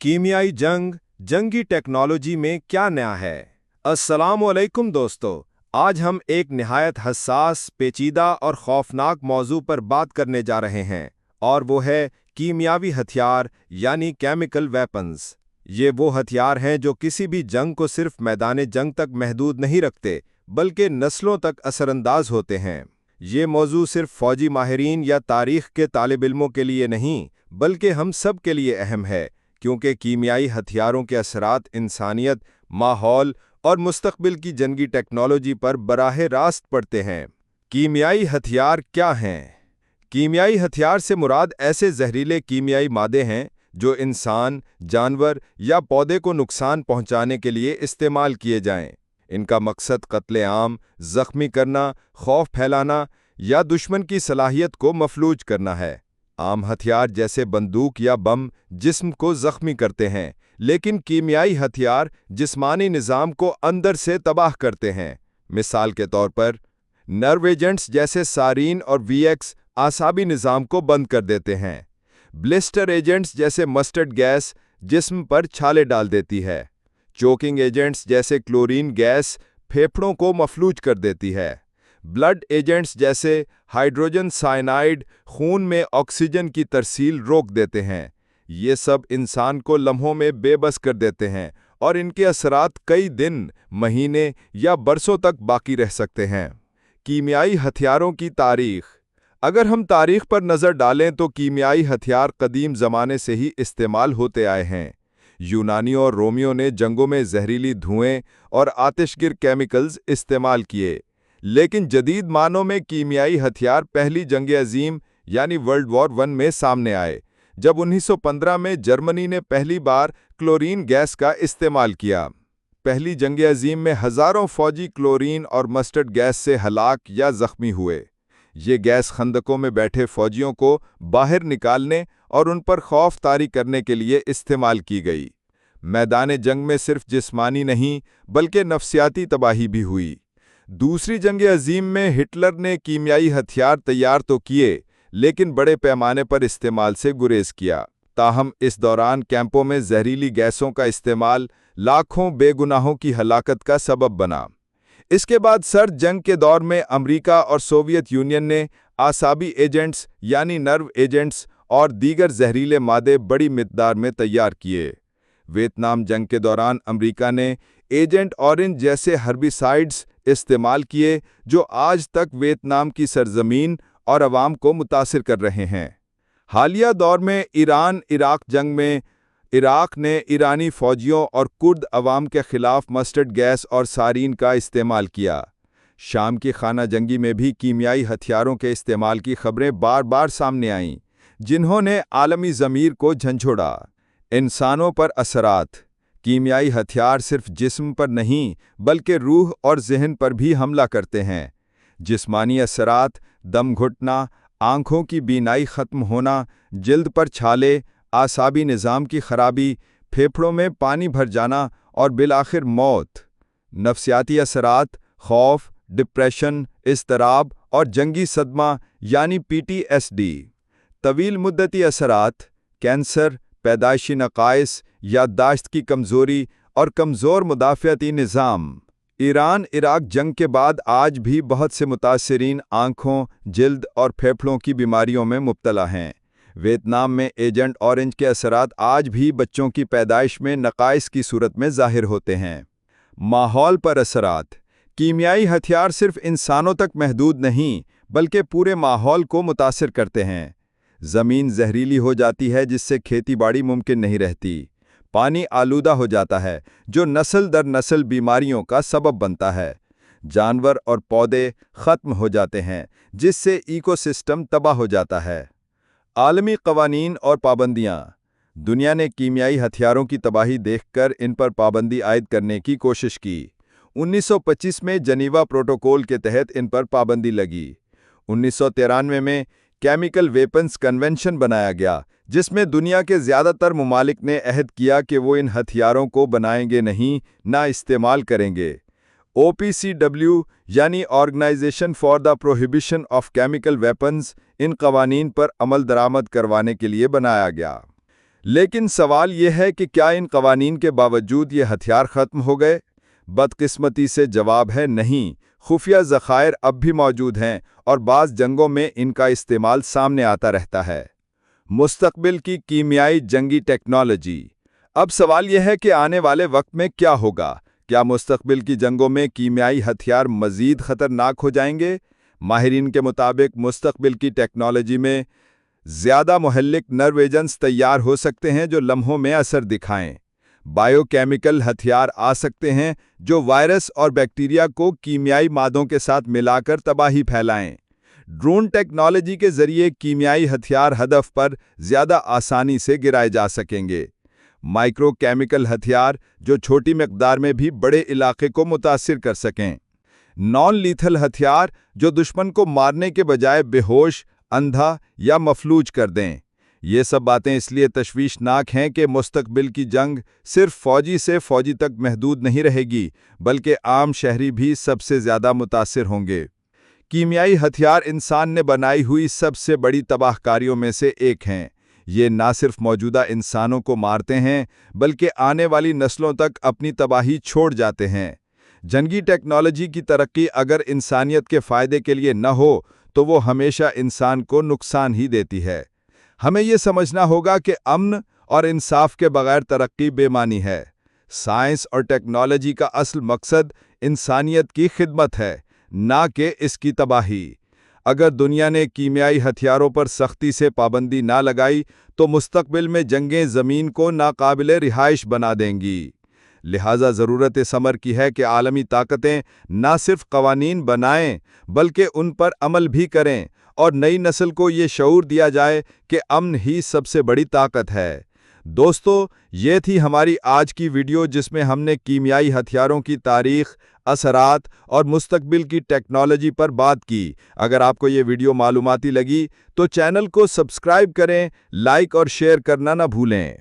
कीमियाई जंग, जंगी टेक्नोलॉजी में क्या नया है। अस्सलामुअलैकुम दोस्तों, आज हम एक निहायत हसास, पेचीदा और खौफनाक मौजू पर बात करने जा रहे हैं, और वो है कीमियावी हथियार यानी केमिकल वेपन्स। ये वो हथियार हैं जो किसी भी जंग को सिर्फ मैदान जंग तक महदूद नहीं रखते, बल्कि नस्लों तक असरअंदाज होते हैं। ये मौजू सिर्फ फौजी माहिरीन या तारीख के तालिब इल्मों के लिए नहीं, बल्कि हम सब के लिए अहम है, क्योंकि कीमियाई हथियारों के असरात इंसानियत, माहौल और मुस्तकबिल की जंगी टेक्नोलॉजी पर बराह रास्त पड़ते हैं। कीमियाई हथियार क्या हैं? कीमियाई हथियार से मुराद ऐसे जहरीले कीमियाई मादे हैं जो इंसान, जानवर या पौधे को नुकसान पहुंचाने के लिए इस्तेमाल किए जाएं। इनका मकसद कत्ले-आम, जख्मी करना, खौफ फैलाना या दुश्मन की सलाहियत को मफलूज करना है। आम हथियार जैसे बंदूक या बम जिस्म को जख्मी करते हैं, लेकिन कीमियाई हथियार जिस्मानी निज़ाम को अंदर से तबाह करते हैं। मिसाल के तौर पर नर्व एजेंट्स जैसे सारीन और वीएक्स आसाबी निज़ाम को बंद कर देते हैं। ब्लिस्टर एजेंट्स जैसे मस्टर्ड गैस जिस्म पर छाले डाल देती है। चोकिंग एजेंट्स जैसे क्लोरीन गैस फेफड़ों को मफलूज कर देती है। ब्लड एजेंट्स जैसे हाइड्रोजन साइनाइड खून में ऑक्सीजन की तरसील रोक देते हैं। ये सब इंसान को लम्हों में बेबस कर देते हैं और इनके असरात कई दिन, महीने या बरसों तक बाकी रह सकते हैं। कीमियाई हथियारों की तारीख। अगर हम तारीख पर नज़र डालें तो कीमियाई हथियार कदीम ज़माने से ही इस्तेमाल होते आए हैं। यूनानियों और रोमियों ने जंगों में जहरीली धुएं और आतिशगिर केमिकल्स इस्तेमाल किए, लेकिन जदीद मानों में कीमियाई हथियार पहली जंग अजीम यानी वर्ल्ड वॉर वन में सामने आए, जब 1915 में जर्मनी ने पहली बार क्लोरीन गैस का इस्तेमाल किया। पहली जंग अजीम में हज़ारों फौजी क्लोरीन और मस्टर्ड गैस से हलाक या जख्मी हुए। ये गैस खंदकों में बैठे फौजियों को बाहर निकालने और उन पर खौफ तारी करने के लिए इस्तेमाल की गई। मैदान जंग में सिर्फ जिस्मानी नहीं, बल्कि नफ्सियाती तबाही भी हुई। दूसरी जंग अजीम में हिटलर ने कीमियाई हथियार तैयार तो किए, लेकिन बड़े पैमाने पर इस्तेमाल से गुरेज किया। ताहम इस दौरान कैंपों में जहरीली गैसों का इस्तेमाल लाखों बेगुनाहों की हलाकत का सबब बना। इसके बाद सर्द जंग के दौर में अमेरिका और सोवियत यूनियन ने आसाबी एजेंट्स यानी नर्व एजेंट्स और दीगर जहरीले मादे बड़ी मिकदार में तैयार किए। वियतनाम जंग के दौरान अमेरिका ने एजेंट ऑरेंज जैसे हर्बिसाइड्स इस्तेमाल किए, जो आज तक वियतनाम की सरजमीन और अवाम को मुतासिर कर रहे हैं। हालिया दौर में ईरान-इराक जंग में इराक ने ईरानी फौजियों और कुर्द अवाम के खिलाफ मस्टर्ड गैस और सारीन का इस्तेमाल किया। शाम की खाना जंगी में भी कीमियाई हथियारों के इस्तेमाल की खबरें बार बार सामने आईं, जिन्होंने आलमी ज़मीर को झंझोड़ा। इंसानों पर असरात। कीमियाई हथियार सिर्फ जिस्म पर नहीं, बल्कि रूह और ज़हन पर भी हमला करते हैं। जिस्मानी असरात, दम घुटना, आँखों की बीनाई ख़त्म होना, जिल्द पर छाले, आसाबी निज़ाम की खराबी, फेफड़ों में पानी भर जाना और बिलाखिर मौत। नफ्सियाती असरात, खौफ, डिप्रेशन, इज़्तिराब और जंगी सदमा यानी PTSD। तवील मुद्दती असरात, कैंसर, पैदाइशी नक़ाइस, याददाश्त की कमज़ोरी और कमज़ोर मुदाफ़ियाती निज़ाम। ईरान-इराक जंग के बाद आज भी बहुत से मुतासिरीन आँखों, जिल्द और फेफड़ों की बीमारियों में मुब्तला हैं। वियतनाम में एजेंट ऑरेंज के असरात आज भी बच्चों की पैदाइश में नक़ाइस की सूरत में ज़ाहिर होते हैं। माहौल पर असरात। कीमियाई हथियार सिर्फ इंसानों तक महदूद नहीं, बल्कि पूरे माहौल को मुतासिर करते हैं। ज़मीन जहरीली हो जाती है, जिससे खेती बाड़ी मुमकिन नहीं रहती। पानी आलूदा हो जाता है, जो नस्ल दर नस्ल बीमारियों का सबब बनता है। जानवर और पौधे ख़त्म हो जाते हैं, जिससे इकोसिस्टम तबाह हो जाता है। आलमी क़वानीन और पाबंदियाँ। दुनिया ने कीमियाई हथियारों की तबाही देखकर इन पर पाबंदी आयद करने की कोशिश की। 1925 में जनीवा प्रोटोकॉल के तहत इन पर पाबंदी लगी। 1993 में केमिकल वेपन्स कन्वेंशन बनाया गया, जिसमें दुनिया के ज़्यादातर ममालिक ने अहद किया कि वो इन हथियारों को बनाएंगे नहीं, ना इस्तेमाल करेंगे। OPCW यानी organisation for the prohibition of chemical weapons इन कवानीन पर अमल दरामद करवाने के लिए बनाया गया। لیکن سوال یہ ہے کہ کیا ان قوانین کے باوجود یہ ہتھیار ختم ہو گئے؟ بدقسمتی سے جواب ہے نہیں۔ خفیہ ذخائر اب بھی موجود ہیں اور بعض جنگوں میں ان کا استعمال سامنے آتا رہتا ہے۔ مستقبل کی کیمیائی جنگی ٹیکنالوجی۔ اب سوال یہ ہے کہ آنے والے وقت میں کیا ہوگا؟ کیا مستقبل کی جنگوں میں کیمیائی ہتھیار مزید خطرناک ہو جائیں گے؟ ماہرین کے مطابق مستقبل کی ٹیکنالوجی میں زیادہ مہلک نرو ایجنٹس تیار ہو سکتے ہیں جو لمحوں میں اثر دکھائیں۔ بائیو کیمیکل ہتھیار آ سکتے ہیں جو وائرس اور بیکٹیریا کو کیمیائی مادوں کے ساتھ ملا کر تباہی پھیلائیں۔ ڈرون ٹیکنالوجی کے ذریعے کیمیائی ہتھیار ہدف پر زیادہ آسانی سے گرائے جا سکیں گے۔ مائکرو کیمیکل ہتھیار جو چھوٹی مقدار میں بھی بڑے علاقے کو متاثر کر سکیں۔ نان لیتھل ہتھیار جو دشمن کو مارنے کے بجائے بے ہوش، اندھا یا مفلوج کر دیں۔ یہ سب باتیں اس لیے تشویشناک ہیں کہ مستقبل کی جنگ صرف فوجی سے فوجی تک محدود نہیں رہے گی، بلکہ عام شہری بھی سب سے زیادہ متاثر ہوں گے۔ کیمیائی ہتھیار انسان نے بنائی ہوئی سب سے بڑی تباہ کاریوں میں سے ایک ہیں۔ یہ نہ صرف موجودہ انسانوں کو مارتے ہیں بلکہ آنے والی نسلوں تک اپنی تباہی چھوڑ جاتے ہیں۔ جنگی ٹیکنالوجی کی ترقی اگر انسانیت کے فائدے کے لیے نہ ہو تو وہ ہمیشہ انسان کو نقصان ہی دیتی ہے۔ ہمیں یہ سمجھنا ہوگا کہ امن اور انصاف کے بغیر ترقی بے معنی ہے۔ سائنس اور ٹیکنالوجی کا اصل مقصد انسانیت کی خدمت ہے، نہ کہ اس کی تباہی۔ اگر دنیا نے کیمیائی ہتھیاروں پر سختی سے پابندی نہ لگائی تو مستقبل میں جنگیں زمین کو ناقابل رہائش بنا دیں گی۔ لہٰذا ضرورت اس امر کی ہے کہ عالمی طاقتیں نہ صرف قوانین بنائیں بلکہ ان پر عمل بھی کریں اور نئی نسل کو یہ شعور دیا جائے کہ امن ہی سب سے بڑی طاقت ہے۔ دوستو، یہ تھی ہماری آج کی ویڈیو جس میں ہم نے کیمیائی ہتھیاروں کی تاریخ، اثرات اور مستقبل کی ٹیکنالوجی پر بات کی۔ اگر آپ کو یہ ویڈیو معلوماتی لگی تو چینل کو سبسکرائب کریں، لائک اور شیئر کرنا نہ بھولیں۔